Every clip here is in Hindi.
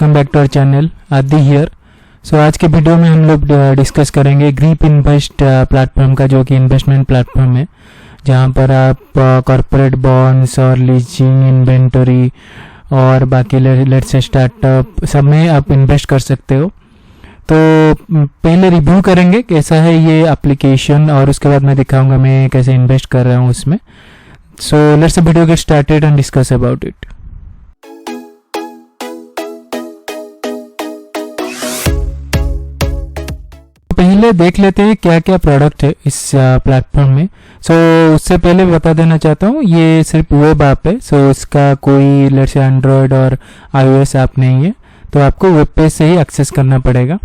Welcome back to our channel Aadi here. So आज के वीडियो में हम लोग डिस्कस करेंगे ग्रीप इन्वेस्ट प्लेटफॉर्म का, जो कि इन्वेस्टमेंट प्लेटफॉर्म है जहां पर आप कॉर्पोरेट बॉन्ड्स और लीजिंग इन्वेंटरी और बाकी लेट्स से स्टार्टअप सब में आप इन्वेस्ट कर सकते हो। तो पहले रिव्यू करेंगे कैसा है ये एप्लीकेशन और उसके बाद मैं दिखाऊंगा मैं कैसे इन्वेस्ट कर रहा हूँ उसमें। So let's video get started and discuss about it. पहले देख लेते हैं क्या क्या प्रोडक्ट है इस प्लेटफॉर्म में। उससे पहले बता देना चाहता हूँ ये सिर्फ वेब ऐप है। इसका कोई लेट्स से एंड्रॉयड और iOS ऐप नहीं है, तो आपको वेब पेज से ही एक्सेस करना पड़ेगा।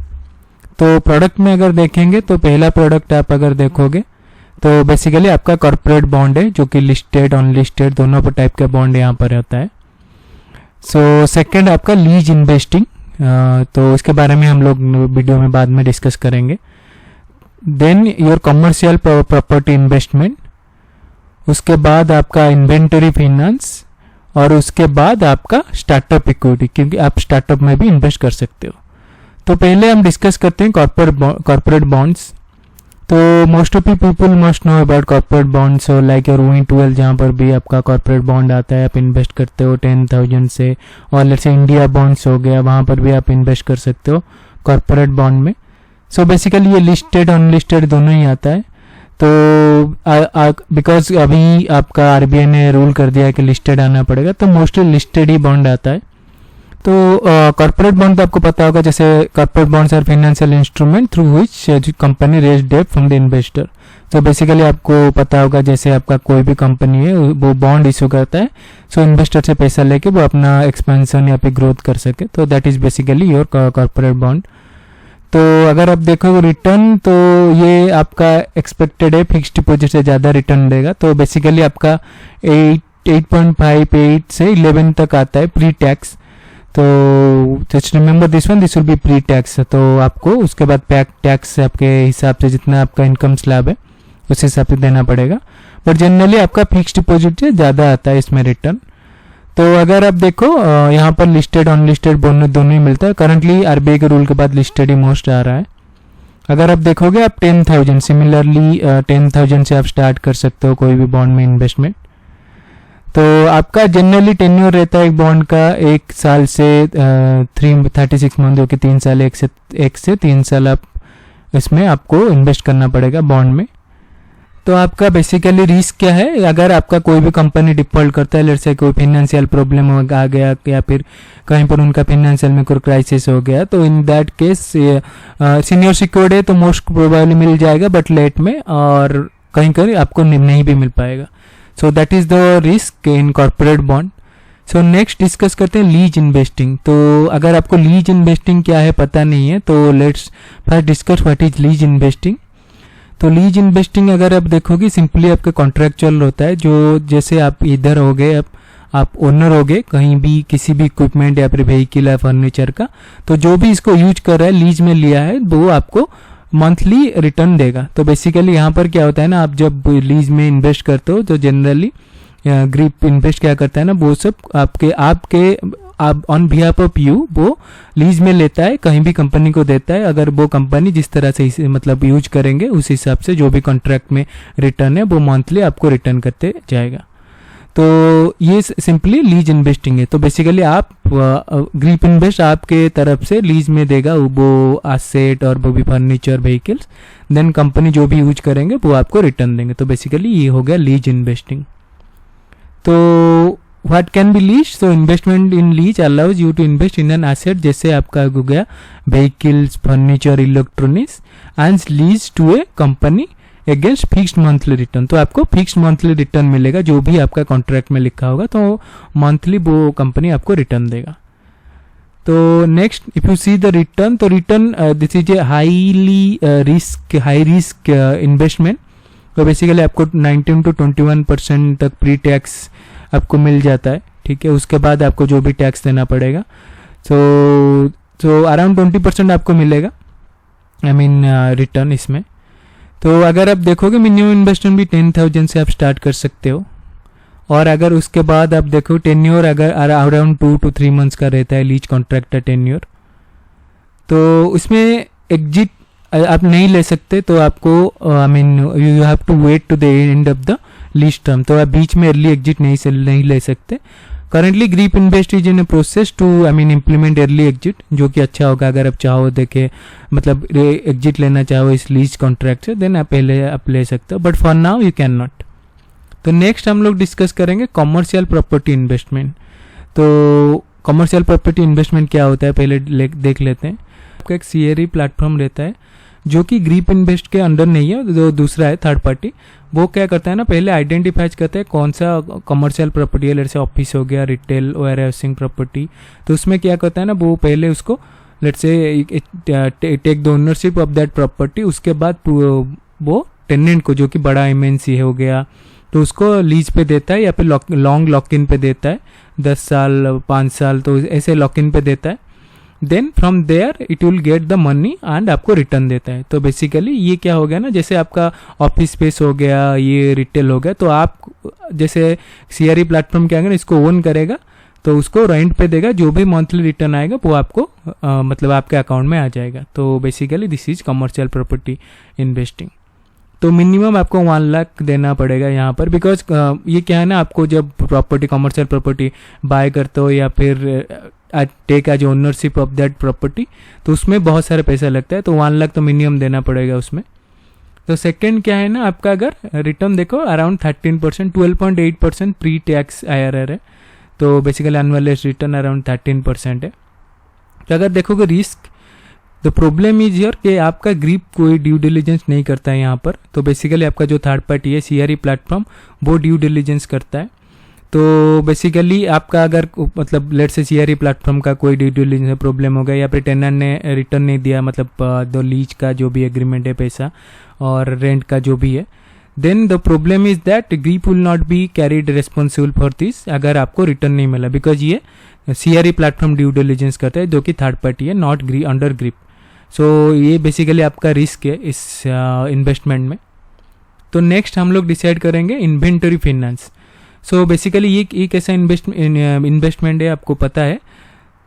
तो प्रोडक्ट में अगर देखेंगे तो पहला प्रोडक्ट आप अगर देखोगे तो बेसिकली आपका कॉर्पोरेट बॉन्ड है, जो कि लिस्टेड अनलिस्टेड दोनों टाइप का बॉन्ड यहाँ पर होता है। सेकंड आपका लीज इन्वेस्टिंग, तो इसके बारे में हम लोग वीडियो में बाद में डिस्कस करेंगे। Then your commercial property investment, उसके बाद आपका इन्वेंटरी फाइनेंस और उसके बाद आपका स्टार्टअप इक्विटी, क्योंकि आप स्टार्टअप में भी इन्वेस्ट कर सकते हो। तो पहले हम डिस्कस करते हैं कॉर्पोरेट बॉन्ड्स। तो most of people must know about corporate bonds और लाइक योर OE12, जहाँ पर भी आपका कॉर्पोरेट बॉन्ड आता है, आप इन्वेस्ट करते हो 10,000 से। और लेट्स से इंडिया बॉन्ड्स हो गया, वहाँ पर भी आप इन्वेस्ट कर सकते हो कॉर्पोरेट बॉन्ड में। बेसिकली ये लिस्टेड अनलिस्टेड दोनों ही आता है। तो बिकॉज अभी आपका RBI ने रूल कर दिया है कि लिस्टेड आना पड़ेगा, तो मोस्टली लिस्टेड ही बॉन्ड आता है। तो कॉर्पोरेट बॉन्ड तो आपको पता होगा, जैसे corporate bonds are financial instrument through which company raise debt from the investor. तो बेसिकली आपको पता होगा जैसे आपका कोई भी कंपनी है वो बॉन्ड इशू करता है, इन्वेस्टर से पैसा लेके वो अपना एक्सपेंशन या फिर ग्रोथ कर सके। तो that is basically your corporate bond. तो अगर आप देखोगे रिटर्न, तो ये आपका एक्सपेक्टेड है फिक्स्ड डिपॉजिट से ज़्यादा रिटर्न देगा। तो बेसिकली आपका 8.58 से 11 तक आता है प्री टैक्स। तो just remember this one, this will be pre tax. तो आपको उसके बाद टैक्स आपके हिसाब से जितना आपका इनकम स्लैब है उस हिसाब से देना पड़ेगा, बट जनरली आपका फिक्स्ड डिपॉजिट से ज़्यादा आता है इसमें रिटर्न। तो अगर आप देखो यहाँ पर लिस्टेड अनलिस्टेड दोनों ही मिलता है। करंटली RBI के रूल के बाद लिस्टेड ही मोस्ट आ रहा है। अगर आप देखोगे आप 10,000 सिमिलरली 10,000 से आप स्टार्ट कर सकते हो कोई भी बॉन्ड में इन्वेस्टमेंट। तो आपका जनरली टेन्योर रहता है एक बॉन्ड का 1 साल से 36 मंथ, जो कि 3 साल, 1 से 3 साल आप इसमें आपको इन्वेस्ट करना पड़ेगा बॉन्ड में। तो आपका बेसिकली रिस्क क्या है, अगर आपका कोई भी कंपनी डिफॉल्ट करता है, लेट्स से कोई फाइनेंशियल प्रॉब्लम आ गया या फिर कहीं पर उनका फाइनेंशियल में कोई क्राइसिस हो गया, तो in that case senior secured है तो मोस्ट प्रोबेबली मिल जाएगा, बट लेट में, और कहीं कहीं आपको नहीं भी मिल पाएगा। So that is the risk in corporate bond. Next discuss करते हैं लीज इन्वेस्टिंग। तो अगर आपको लीज इन्वेस्टिंग क्या है पता नहीं है, तो let's first discuss what is lease investing. तो लीज इन्वेस्टिंग अगर आप देखोगे सिंपली आपका कॉन्ट्रैक्चुअल होता है, जो जैसे आप इधर हो गए, आप ओनर हो गए कहीं भी किसी भी इक्विपमेंट या फिर व्हीकल या फर्नीचर का, तो जो भी इसको यूज कर रहा है लीज में लिया है वो आपको मंथली रिटर्न देगा। तो बेसिकली यहाँ पर क्या होता है ना, आप जब लीज में इन्वेस्ट करते हो तो जनरली ग्रीप इन्वेस्ट क्या करता है ना, वो सब आप ऑन बिहाफ ऑफ यू वो लीज में लेता है, कहीं भी कंपनी को देता है। अगर वो कंपनी जिस तरह से मतलब यूज करेंगे उस हिसाब से जो भी कॉन्ट्रैक्ट में रिटर्न है वो मंथली आपको रिटर्न करते जाएगा। तो ये सिंपली लीज इन्वेस्टिंग है। तो बेसिकली आप ग्रीप इन्वेस्ट आपके तरफ से लीज में देगा वो एसेट और वो भी फर्नीचर व्हीकल्स, देन कंपनी जो भी यूज करेंगे वो आपको रिटर्न देंगे। तो बेसिकली ये हो गया लीज इन्वेस्टिंग। तो व्हाट कैन बी लीज, तो investment in lease allows you to invest in an asset, जैसे आपका हो गया vehicles, furniture, electronics, and lease to a company against fixed monthly return. तो आपको फिक्स्ड मंथली रिटर्न मिलेगा, जो भी आपका कॉन्ट्रैक्ट में लिखा होगा तो मंथली वो कंपनी आपको रिटर्न देगा। तो next if you see the return, तो return this is a high risk investment. तो बेसिकली आपको 19 to 21% तक प्री टैक्स आपको मिल जाता है, ठीक है। उसके बाद आपको जो भी टैक्स देना पड़ेगा, सो अराउंड 20% आपको मिलेगा, आई मीन रिटर्न इसमें। तो अगर आप देखोगे मिनिमम इन्वेस्टमेंट भी 10,000 से आप स्टार्ट कर सकते हो, और अगर उसके बाद आप देखो टेन्योर अगर अराउंड 2 to 3 मंथ्स का रहता है लीज कॉन्ट्रैक्ट का टेन्योर, तो उसमें एग्जिट आप नहीं ले सकते, तो आपको I mean you have to wait to the end of the lease term, तो आप बीच में अर्ली एग्जिट नहीं ले सकते। Currently Grip invest is in process to I mean implement early exit, जो कि अच्छा होगा अगर आप चाहो देखे मतलब एग्जिट लेना चाहो इस लीज कॉन्ट्रैक्ट से, देन आप पहले आप ले सकते हो, but for now you can not. तो नेक्स्ट हम लोग डिस्कस करेंगे कॉमर्शियल प्रॉपर्टी इन्वेस्टमेंट। तो कॉमर्शियल प्रॉपर्टी इन्वेस्टमेंट क्या होता है पहले देख लेते हैं। आपका एक सीएरी प्लेटफॉर्म रहता है जो कि ग्रीप इन्वेस्ट के अंडर नहीं है, जो दूसरा है थर्ड पार्टी। वो क्या करता है ना, पहले आइडेंटिफाई करते हैं कौन सा कमर्शियल प्रॉपर्टी है, जैसे ऑफिस हो गया, रिटेल वेयर हाउसिंग प्रॉपर्टी। तो उसमें क्या करता है ना, वो पहले उसको let's say take the ownership of that property, उसके बाद वो टेनेंट को जो कि बड़ा एमएनसी हो गया तो उसको लीज पे देता है या फिर लॉन्ग लॉक इन पे देता है, 10 साल 5 साल, तो ऐसे लॉक इन पे देता है। Then from there it will get the money and आपको रिटर्न देता है। तो बेसिकली ये क्या हो गया ना, जैसे आपका ऑफिस स्पेस हो गया, ये रिटेल हो गया, तो आप जैसे सीआरई प्लेटफॉर्म क्या है ना, इसको ओन करेगा तो उसको रेंट पे देगा, जो भी मंथली रिटर्न आएगा वो आपको मतलब आपके अकाउंट में आ जाएगा। तो basically this is commercial property investing. तो मिनिमम आपको 1 लाख देना पड़ेगा यहाँ पर, बिकॉज ये क्या है ना, आपको जब प्रॉपर्टी कमर्शियल प्रॉपर्टी बाय करते हो या फिर take as ownership of that property, तो उसमें बहुत सारे पैसा लगता है, तो 1 लाख तो मिनिमम देना पड़ेगा उसमें। तो सेकंड क्या है ना, आपका अगर रिटर्न देखो अराउंड 13%, 12.8% प्री टैक्स IRR है, तो बेसिकली एनुअलाइज्ड रिटर्न अराउंड 13% है। तो अगर देखोगे risk, the problem is here कि आपका ग्रीप कोई ड्यू डिलिजेंस नहीं करता है यहाँ पर। तो बेसिकली आपका जो थर्ड पार्टी है सीआरई प्लेटफॉर्म, वो ड्यू डिलिजेंस करता है। तो बेसिकली आपका अगर मतलब लेट से सीआरई प्लेटफॉर्म का कोई ड्यू डिलिजेंस प्रॉब्लम हो गया या फिर टेनेंट ने रिटर्न नहीं दिया, मतलब दो लीज का जो भी एग्रीमेंट है पैसा और रेंट का जो भी है, then the problem is that Grip will not be carried responsible for this अगर आपको रिटर्न नहीं मिला, बिकॉज ये सीआरई प्लेटफॉर्म ड्यू डिलिजेंस करता है जो कि थर्ड पार्टी है, नॉट अंडर ग्रीप। सो ये बेसिकली आपका रिस्क है इस इन्वेस्टमेंट में। तो नेक्स्ट हम लोग डिसाइड करेंगे इन्वेंटरी फाइनेंस। सो बेसिकली ये एक ऐसा इन्वेस्टमेंट है, आपको पता है,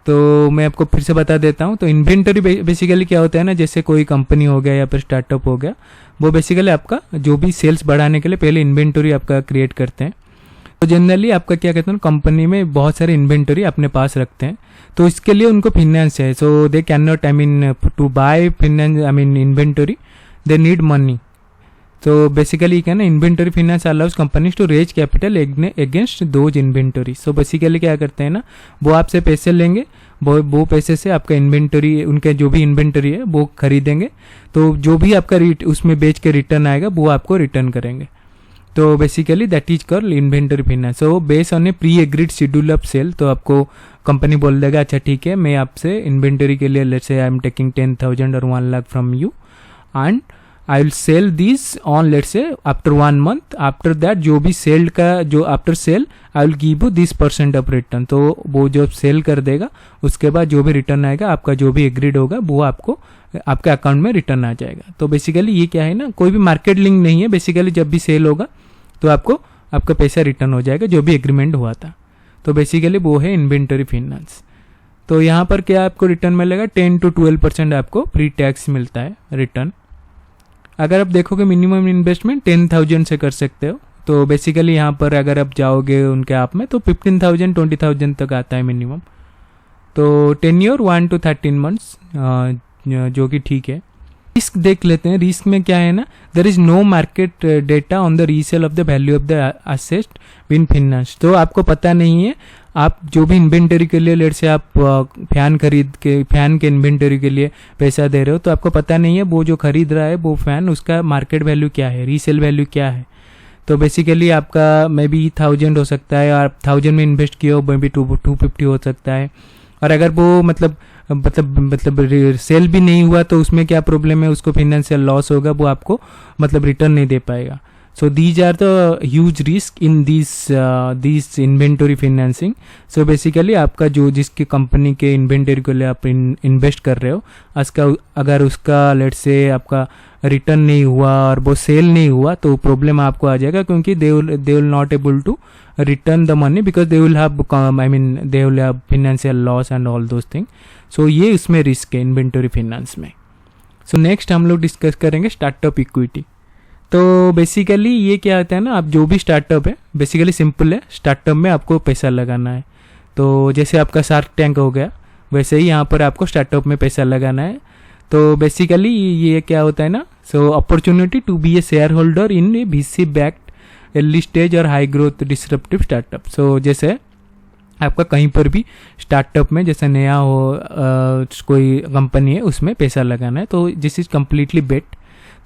तो मैं आपको फिर से बता देता हूँ। तो इन्वेंटरी बेसिकली क्या होता है ना, जैसे कोई कंपनी हो गया या फिर स्टार्टअप हो गया, वो बेसिकली आपका जो भी सेल्स बढ़ाने के लिए पहले इन्वेंटरी आपका क्रिएट करते हैं। तो जनरली आपका क्या कहते हैं, कंपनी में बहुत सारे इन्वेंटरी अपने पास रखते हैं, तो इसके लिए उनको फिनेंस है। So they can not I mean to buy finance I mean inventory, they need money. तो बेसिकली क्या है ना, inventory finance allows companies to raise capital against those inventory. So basically क्या करते हैं ना, वो आपसे पैसे लेंगे, वो पैसे से आपका इन्वेंटरी, उनके जो भी इन्वेंटरी है वो खरीदेंगे, तो जो भी आपका उसमें बेच के रिटर्न आएगा वो आपको रिटर्न करेंगे। तो basically that is called inventory finance. So based on a pre agreed schedule of sale, तो आपको कंपनी बोल देगा अच्छा ठीक है, मैं आपसे इन्वेंटरी के लिए let's say I am taking 10,000 और 1 lakh from you and I will sell this on let's say after 1 month. After that जो भी सेल का जो after sale I will give you this % of return. तो वो जो सेल कर देगा उसके बाद जो भी रिटर्न आएगा, आपका जो भी एग्रीड होगा वो आपको आपके अकाउंट में रिटर्न आ जाएगा। तो बेसिकली ये क्या है ना, कोई भी मार्केट लिंक नहीं है, बेसिकली जब भी सेल होगा तो आपको आपका पैसा रिटर्न हो जाएगा जो भी एग्रीमेंट हुआ था। तो बेसिकली वो है इन्वेंटरी फाइनेंस। तो यहाँ पर क्या आपको रिटर्न मिलेगा, 10 to 12% आपको प्री टैक्स मिलता है रिटर्न। अगर आप देखोगे मिनिमम इन्वेस्टमेंट 10,000 से कर सकते हो। तो बेसिकली यहाँ पर अगर आप जाओगे उनके ऐप में तो 15,000 20,000 तक आता है मिनिमम। तो टेन्योर 1 to 13 मंथ्स जो कि ठीक है। रिस्क देख लेते हैं। रिस्क में क्या है ना, there is no market data on the resale of the value of the asset win finance. तो आपको पता नहीं है, आप जो भी इन्वेंटरी के लिए लेट से आप फैन के इन्वेंटरी के लिए पैसा दे रहे हो, तो आपको पता नहीं है वो जो खरीद रहा है वो फैन, उसका मार्केट वैल्यू क्या है, रीसेल वैल्यू क्या है। तो बेसिकली आपका मे बी 1000 हो सकता है, और 1000 में इन्वेस्ट किया हो मे बी 250 हो सकता है। और अगर वो मतलब सेल भी नहीं हुआ तो उसमें क्या प्रॉब्लम है, उसको फाइनेंशियल लॉस होगा, वो आपको मतलब रिटर्न नहीं दे पाएगा। So these are the huge risk in these inventory financing. So basically आपका जो जिसकी कंपनी के इन्वेंटरी को लिए आप इन्वेस्ट कर रहे हो, अगर उसका लेट से आपका रिटर्न नहीं हुआ और वो सेल नहीं हुआ तो प्रॉब्लम आपको आ जाएगा, क्योंकि they will not able to return the money because they will have financial loss and all those thing. So ये उसमें रिस्क है इन्वेंटरी फाइनेंस में. सो नेक्स्ट हम लोग डिस्कस करेंगे स्टार्टअप इक्विटी. तो बेसिकली ये क्या होता है ना, आप जो भी स्टार्टअप है बेसिकली सिंपल है, स्टार्टअप में आपको पैसा लगाना है. तो जैसे आपका शार्क टैंक हो गया वैसे ही यहाँ पर आपको स्टार्टअप में पैसा लगाना है. तो बेसिकली ये क्या होता है ना, so opportunity to be a shareholder in a VC backed early stage और high growth disruptive startup. So जैसे आपका कहीं पर भी स्टार्टअप में जैसे नया हो कोई कंपनी है उसमें पैसा लगाना है, तो दिस इज़ कम्प्लीटली बेट.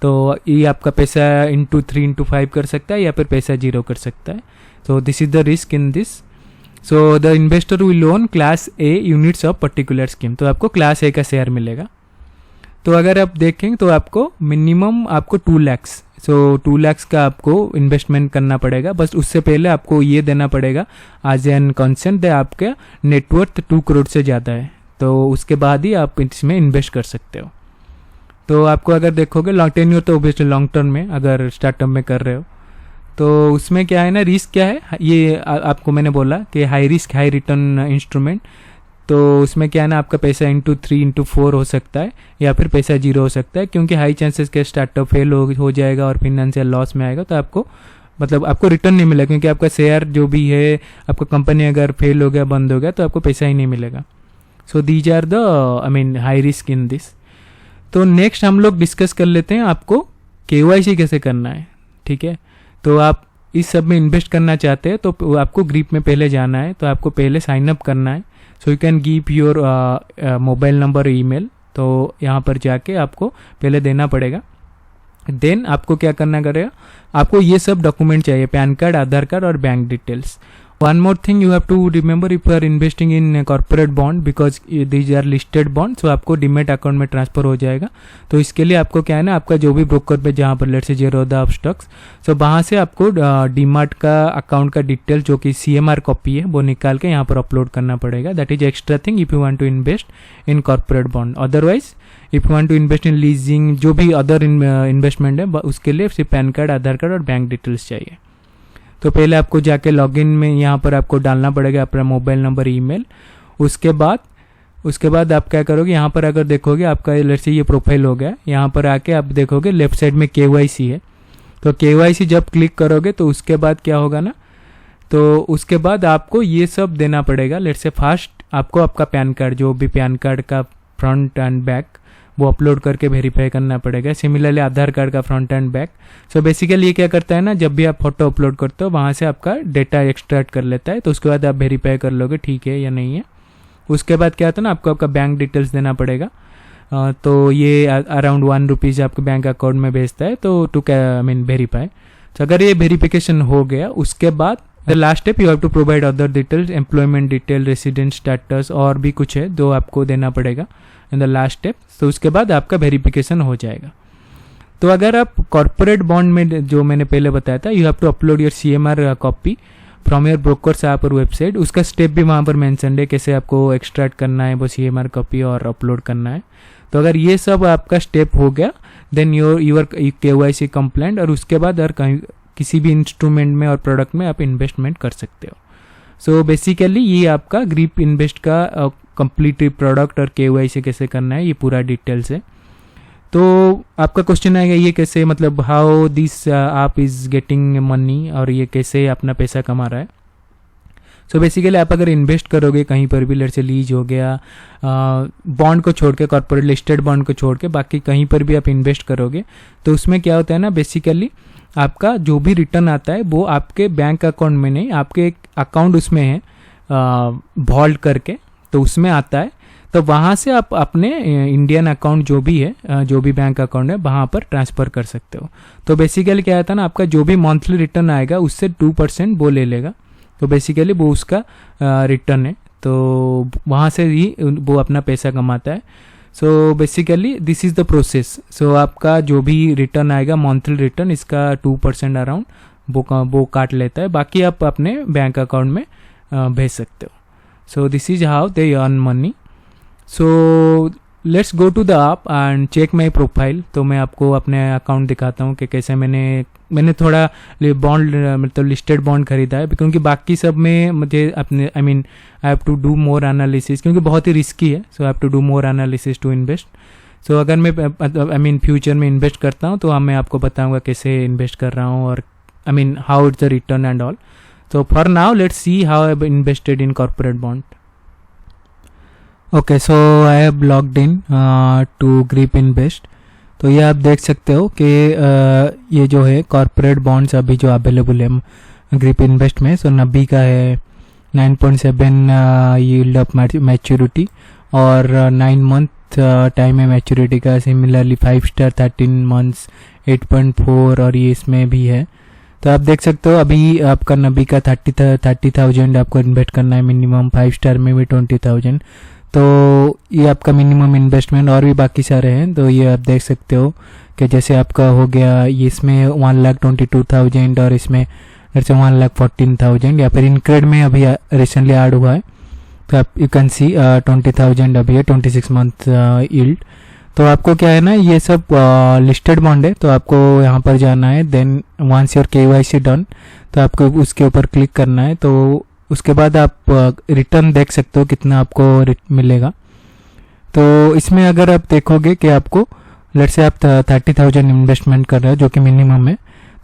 तो ये आपका पैसा इंटू 3 इंटू 5 कर सकता है या फिर पैसा 0 कर सकता है. तो this is the risk in this. So the investor will own class a units of particular scheme. तो आपको क्लास ए का शेयर मिलेगा. तो अगर आप देखें तो आपको मिनिमम आपको 2 लाख, सो 2 लाख का आपको इन्वेस्टमेंट करना पड़ेगा. बस उससे पहले आपको ये देना पड़ेगा एज एन कंसेंट आपका नेटवर्थ 2 करोड़ से ज़्यादा है, तो उसके बाद ही आप इसमें इन्वेस्ट कर सकते हो. तो आपको अगर देखोगे लॉन्ग टेन्योर तो ऑब्वियसली लॉन्ग टर्म में अगर स्टार्टअप में कर रहे हो तो उसमें क्या है ना, रिस्क क्या है ये आपको मैंने बोला कि high risk high return instrument. तो उसमें क्या है ना, आपका पैसा इंटू 3 इंटू 4 हो सकता है या फिर पैसा 0 हो सकता है, क्योंकि हाई चांसेस के स्टार्टअप फेल हो जाएगा और फाइनेंशियल लॉस में आएगा. तो आपको आपको रिटर्न नहीं मिलेगा, क्योंकि आपका शेयर जो भी है आपका कंपनी अगर फेल हो गया बंद हो गया तो आपको पैसा ही नहीं मिलेगा. So these are the high risk in this. तो नेक्स्ट हम लोग डिस्कस कर लेते हैं आपको KYC कैसे करना है. ठीक है, तो आप इस सब में इन्वेस्ट करना चाहते हैं तो आपको ग्रीप में पहले जाना है. तो आपको पहले साइन अप करना है. So you can give your mobile number email. तो यहाँ पर जाके आपको पहले देना पड़ेगा. देन आपको क्या करना करेगा, आपको ये सब डॉक्यूमेंट चाहिए, पैन कार्ड, आधार कार्ड और bank details. One more thing you have to remember, if you are investing in a corporate bond because these are listed bonds, so आपको डीमेट अकाउंट में ट्रांसफर हो जाएगा. तो इसके लिए आपको क्या है ना, आपका जो भी ब्रोकर पे जहाँ पर लेट से जेरोदा ऑफ स्टॉक्स, सो वहाँ से आपको डीमार्ट का अकाउंट का डिटेल जो कि CMR कॉपी है वो निकाल के यहाँ पर अपलोड करना पड़ेगा. That is extra thing if you want to invest in corporate bond. Otherwise if you want to invest in leasing जो भी अदर इन्वेस्टमेंट है उसके लिए सिर्फ पैन कार्ड, आधार कार्ड और बैंक डिटेल्स चाहिए. तो पहले आपको जाके लॉगिन में यहाँ पर आपको डालना पड़ेगा अपना मोबाइल नंबर, ईमेल. उसके बाद आप क्या करोगे, यहाँ पर अगर देखोगे आपका लेट्स से ये प्रोफाइल हो गया. यहाँ पर आके आप देखोगे लेफ्ट साइड में KYC है. तो KYC जब क्लिक करोगे तो उसके बाद क्या होगा ना, तो उसके बाद आपको ये सब देना पड़ेगा. लेट्स से फर्स्ट आपको आपका पैन कार्ड, जो भी पैन कार्ड का फ्रंट एंड बैक वो अपलोड करके वेरीफाई करना पड़ेगा. सिमिलरली आधार कार्ड का front end back. So basically ये क्या करता है ना, जब भी आप फोटो अपलोड करते हो वहाँ से आपका डेटा एक्सट्रैक्ट कर लेता है. तो उसके बाद आप वेरीफाई कर लोगे ठीक है या नहीं है. उसके बाद क्या होता है ना, आपको आपका बैंक डिटेल्स देना पड़ेगा. तो ये अराउंड ₹1 आपके बैंक अकाउंट में भेजता है तो टू वेरीफाई. तो अगर ये वेरिफिकेशन हो गया उसके बाद the last step you have to provide other details, employment detail, resident status और भी कुछ है जो आपको देना पड़ेगा इन द लास्ट स्टेप. तो उसके बाद आपका वेरिफिकेशन हो जाएगा. तो अगर आप कॉर्पोरेट बॉन्ड में जो मैंने पहले बताया था, you have to upload your CMR copy from your brokers app और वेबसाइट. उसका स्टेप भी वहाँ पर मेंशन है कैसे आपको एक्सट्रैक्ट करना है वो CMR कॉपी और अपलोड करना है. तो अगर ये सब आपका स्टेप हो गया देन योर KYC कंप्लाइंट. और उसके बाद अगर कहीं किसी भी इंस्ट्रूमेंट में और प्रोडक्ट में आप इन्वेस्टमेंट कर सकते हो. सो बेसिकली ये आपका ग्रीप इन्वेस्ट का कंप्लीट प्रोडक्ट और KYC कैसे करना है ये पूरा डिटेल्स है. तो आपका क्वेश्चन आएगा ये कैसे, मतलब हाउ दिस आप इज गेटिंग मनी, और ये कैसे अपना पैसा कमा रहा है. सो बेसिकली आप अगर इन्वेस्ट करोगे कहीं पर भी, लेट से लीज हो गया, बॉन्ड को छोड़ के, कॉर्पोरेट लिस्टेड बॉन्ड को छोड़ के बाकी कहीं पर भी आप इन्वेस्ट करोगे तो उसमें क्या होता है ना, बेसिकली आपका जो भी रिटर्न आता है वो आपके बैंक अकाउंट में नहीं, आपके एक अकाउंट उसमें है वॉल्ट करके, तो उसमें आता है. तो वहाँ से आप अपने इंडियन अकाउंट जो भी है, जो भी बैंक अकाउंट है वहाँ पर ट्रांसफ़र कर सकते हो. तो बेसिकली क्या होता है ना, आपका जो भी मंथली रिटर्न आएगा उससे 2% वो ले लेगा. तो बेसिकली वो उसका रिटर्न है. तो वहाँ से ही वो अपना पैसा कमाता है. So basically this is the process. So आपका जो भी रिटर्न आएगा मंथली रिटर्न, इसका 2% अराउंड वो काट लेता है. बाकी आप अपने बैंक अकाउंट में भेज सकते हो. So this is how they earn money. So let's go to the app and check my profile. तो मैं आपको अपने अकाउंट दिखाता हूँ कि कैसे मैंने थोड़ा बॉन्ड मतलब लिस्टेड बॉन्ड खरीदा है, क्योंकि बाकी सब में मुझे अपने I have to do more analysis, क्योंकि बहुत ही रिस्की है. So I have to do more analysis to invest. So अगर मैं फ्यूचर में इन्वेस्ट करता हूँ तो मैं आपको बताऊँगा कैसे इन्वेस्ट कर रहा हूँ और how it's the return and all. So for now let's see how I have invested in corporate bond. Okay, so I have logged in to Grip Invest. तो ये आप देख सकते हो कि ये जो है कॉर्पोरेट बॉन्ड्स अभी जो अवेलेबल है ग्रिप इन्वेस्ट में. सो 90 का है, 9.7 यील्ड ऑफ मैच्योरिटी और 9 मंथ टाइम है मैच्योरिटी का. सिमिलरली 5 स्टार 13 मंथ्स 8.4 और ये इसमें भी है. तो आप देख सकते हो अभी आपका 90 का 30,000 आपको इन्वेस्ट करना है मिनिमम. 5 स्टार में भी 20,000. तो ये आपका मिनिमम इन्वेस्टमेंट और भी बाकी सारे हैं. तो ये आप देख सकते हो कि जैसे आपका हो गया ये इसमें 1,22,000 और इसमें जैसे 1,14,000 या फिर इनक्रेड में अभी रिसेंटली ऐड हुआ है. तो आप यू कैन सी 20,000 अभी है 26 मंथ यील्ड. तो आपको क्या है ना, ये सब लिस्टेड बॉन्ड है. तो आपको यहाँ पर जाना है. Then once your KYC done, तो आपको उसके ऊपर क्लिक करना है. तो उसके बाद आप रिटर्न देख सकते हो कितना आपको मिलेगा. तो इसमें अगर आप देखोगे कि आपको लेट्स से आप 30,000 इन्वेस्टमेंट कर रहे हो जो कि मिनिमम है,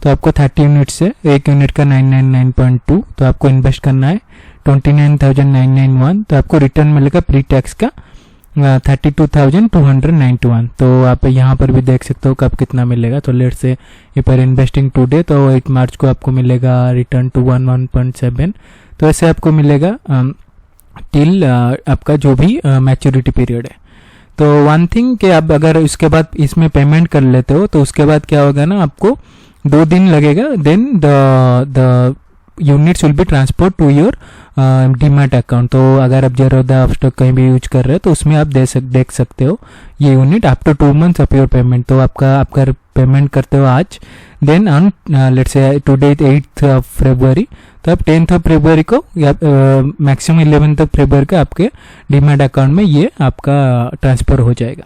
तो आपको 30 यूनिट से एक यूनिट का 999.2 तो आपको इन्वेस्ट करना है 29,991. तो आपको रिटर्न मिलेगा प्री टैक्स का 32,291. तो आप यहाँ पर भी देख सकते हो कब कितना मिलेगा. तो लेट्स से ये पर इन्वेस्टिंग टुडे तो 8 मार्च को आपको मिलेगा रिटर्न 1.7. तो ऐसे आपको मिलेगा टिल आपका जो भी मैच्योरिटी पीरियड है. तो वन थिंग कि आप अगर उसके बाद इसमें पेमेंट कर लेते हो तो उसके बाद क्या होगा ना, आपको 2 दिन लगेगा. Then the units will be transport to your demat account. तो अगर आप ज़रोदा स्टॉक कहीं भी यूज कर रहे हो तो उसमें आप देख सकते हो ये unit after 2 months of your payment. तो आपका पेमेंट करते हो आज, then on let's say today 8th February, तो आप 10th फरवरी को या मैक्सिमम 11th फरवरी को आपके डीमैट अकाउंट में ये आपका ट्रांसफ़र हो जाएगा.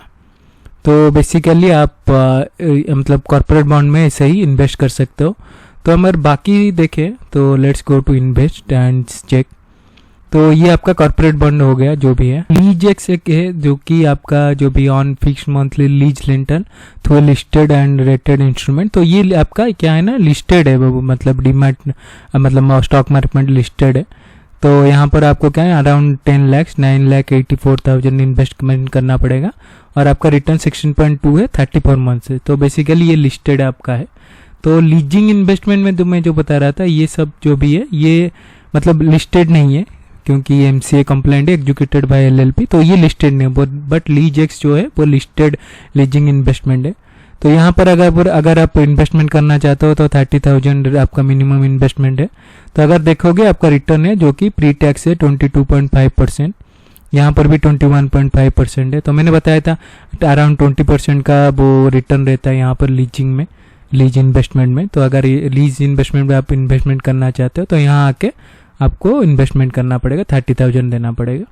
तो बेसिकली आप मतलब कॉर्पोरेट बॉन्ड में ऐसे ही इन्वेस्ट कर सकते हो. तो अगर बाकी देखें तो let's go to invest and check. तो ये आपका कॉर्पोरेट बॉन्ड हो गया जो भी है. लीजेक्स एक है जो कि आपका जो भी on fix monthly lease rental through listed and rated instrument. तो ये आपका क्या है ना, लिस्टेड है वो, मतलब डीमैट मतलब स्टॉक मार्केट में लिस्टेड है. तो यहाँ पर आपको क्या है अराउंड 10 लाख 9,84,000 इन्वेस्टमेंट करना पड़ेगा और आपका रिटर्न 16.2 है 34 मंथ से. तो बेसिकली ये लिस्टेड आपका है. तो लीजिंग इन्वेस्टमेंट में तो मैं जो बता रहा था ये सब जो भी है ये मतलब लिस्टेड नहीं है क्योंकि ये MCA कंप्लाइंट है एग्जीक्यूटेड बाय LLP. तो ये लिस्टेड नहीं है, बट लीजेक्स जो है वो लिस्टेड लीजिंग इन्वेस्टमेंट है. तो यहाँ पर अगर आप इन्वेस्टमेंट करना चाहते हो तो 30,000 आपका मिनिमम इन्वेस्टमेंट है. तो अगर देखोगे आपका रिटर्न है जो कि प्री टैक्स है 22.5%. यहाँ पर भी 21.5% है. तो मैंने बताया था अराउंड 20% का वो रिटर्न रहता है यहाँ पर लीजिंग में, लीज इन्वेस्टमेंट में. तो अगर लीज इन्वेस्टमेंट में आप इन्वेस्टमेंट करना चाहते हो तो यहाँ आके आपको इन्वेस्टमेंट करना पड़ेगा, 30,000 देना पड़ेगा.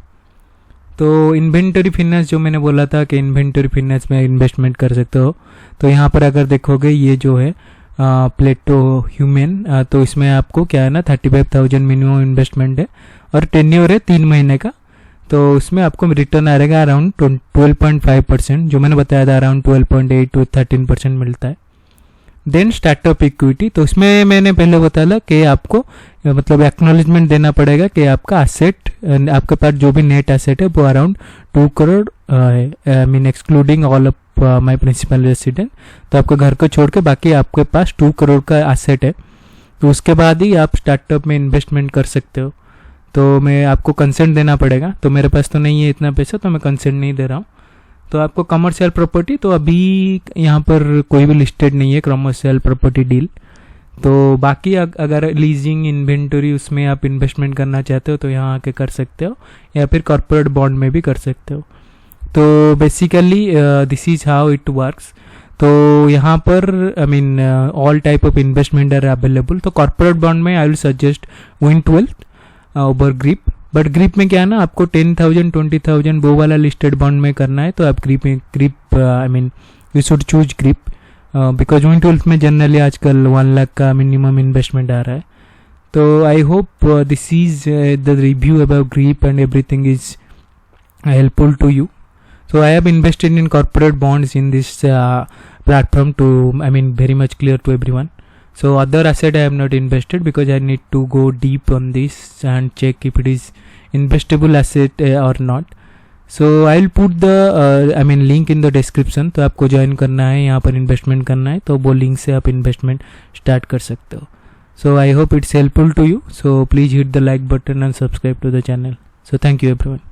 तो इन्वेंटरी फिनेंस जो मैंने बोला था कि इन्वेंटरी फिनेंस में इन्वेस्टमेंट कर सकते हो. तो यहाँ पर अगर देखोगे ये जो है प्लेटो ह्यूमन, तो इसमें आपको क्या है ना 35,000 मिनिमम इन्वेस्टमेंट है और टेन्योर है 3 महीने का. तो उसमें आपको रिटर्न आ रहेगा अराउंड 12.5%, जो मैंने बताया था अराउंड 12.8 to 13% मिलता है. देन स्टार्टअप इक्विटी, तो उसमें मैंने पहले बताया कि आपको मतलब एक्नॉलेजमेंट देना पड़ेगा कि आपका एसेट, आपके पास जो भी नेट एसेट है वो अराउंड 2 करोड़ है, mean excluding all of my principal resident. तो आपके घर को छोड़ के बाकी आपके पास 2 करोड़ का एसेट है. तो उसके बाद ही आप स्टार्टअप में इन्वेस्टमेंट कर सकते हो. तो मैं आपको कंसेंट देना पड़ेगा. तो मेरे पास तो नहीं है इतना पैसा, तो मैं कंसेंट नहीं दे रहा हूँ. तो आपको कमर्शियल प्रॉपर्टी, तो अभी यहाँ पर कोई भी लिस्टेड नहीं है कमर्शियल प्रॉपर्टी डील. तो बाकी अगर लीजिंग इन्वेंटरी उसमें आप इन्वेस्टमेंट करना चाहते हो तो यहाँ आके कर सकते हो, या फिर कॉर्पोरेट बॉन्ड में भी कर सकते हो. तो basically this is how it works. तो यहाँ पर I mean all type of investment are available. तो कॉर्पोरेट बॉन्ड में I will suggest Win12 over Grip. But Grip में क्या है ना, आपको 10,000 20,000 वो वाला लिस्टेड बॉन्ड में करना है, तो आप grip I mean you should choose grip, because Win12 में जनरली आजकल 1 लाख का मिनिमम इन्वेस्टमेंट आ रहा है. तो I hope this is the review about grip and everything is helpful to you. So I have invested in corporate bonds in this platform to, I mean, very much clear to everyone. So other asset I have not invested because I need to go deep on this and check if it is investable asset or not. So I'll put the I mean link in the description. तो आपको ज्वाइन करना है, यहाँ पर इन्वेस्टमेंट करना है, तो वो लिंक से आप इन्वेस्टमेंट स्टार्ट कर सकते हो. So I hope it's helpful to you. So please hit the like button and subscribe to the channel. So thank you everyone.